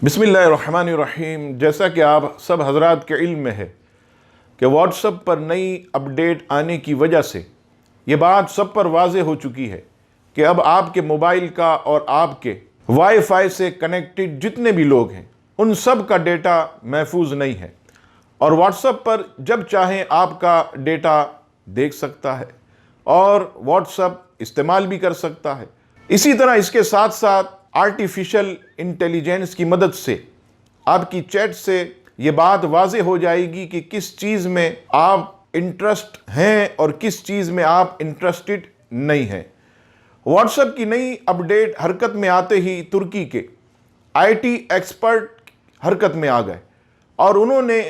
बिस्मिल्लाहिर्रहमानिर्रहीम। जैसा कि आप सब हजरात के इल्म में है कि व्हाट्सएप पर नई अपडेट आने की वजह से ये बात सब पर वाज़े हो चुकी है कि अब आपके मोबाइल का और आपके वाईफाई से कनेक्टेड जितने भी लोग हैं उन सब का डेटा महफूज नहीं है और व्हाट्सएप पर जब चाहें आपका डेटा देख सकता है और व्हाट्सएप इस्तेमाल भी कर सकता है। इसी तरह इसके साथ साथ आर्टिफिशियल इंटेलिजेंस की मदद से आपकी चैट से ये बात वाज़े हो जाएगी कि किस चीज़ में आप इंटरेस्ट हैं और किस चीज़ में आप इंटरेस्टेड नहीं हैं। व्हाट्सएप की नई अपडेट हरकत में आते ही तुर्की के आईटी एक्सपर्ट हरकत में आ गए और उन्होंने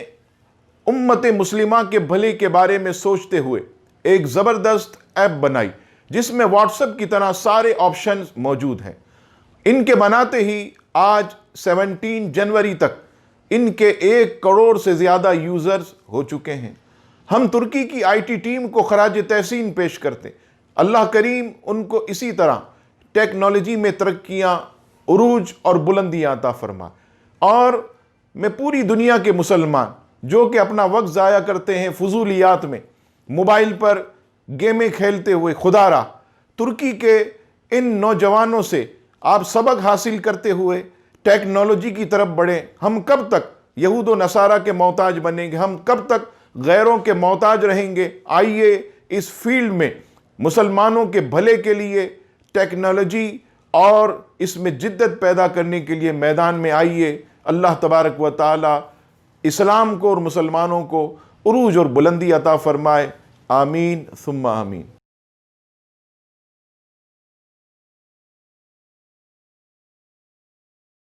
उम्मत मुस्लिमा के भले के बारे में सोचते हुए एक ज़बरदस्त ऐप बनाई जिसमें व्हाट्सएप की तरह सारे ऑप्शंस मौजूद हैं। इनके बनाते ही आज 17 जनवरी तक इनके 1 करोड़ से ज़्यादा यूज़र्स हो चुके हैं। हम तुर्की की आईटी टीम को खराज तहसीन पेश करते, अल्लाह करीम उनको इसी तरह टेक्नोलॉजी में तरक्कियाँ, उरूज और बुलंदियाँ अता फरमा। और मैं पूरी दुनिया के मुसलमान जो कि अपना वक्त ज़ाया करते हैं फजूलियात में, मोबाइल पर गेमें खेलते हुए, खुदारा तुर्की के इन नौजवानों से आप सबक हासिल करते हुए टेक्नोलॉजी की तरफ बढ़ें। हम कब तक यहूद व नसारा के मोहताज बनेंगे, हम कब तक गैरों के मोहताज रहेंगे। आइए इस फील्ड में मुसलमानों के भले के लिए टेक्नोलॉजी और इसमें जिद्दत पैदा करने के लिए मैदान में आइए। अल्लाह तबारक व तआला इस्लाम को और मुसलमानों को उरूज और बुलंदी अता फरमाए। आमीन सुम्मा आमीन।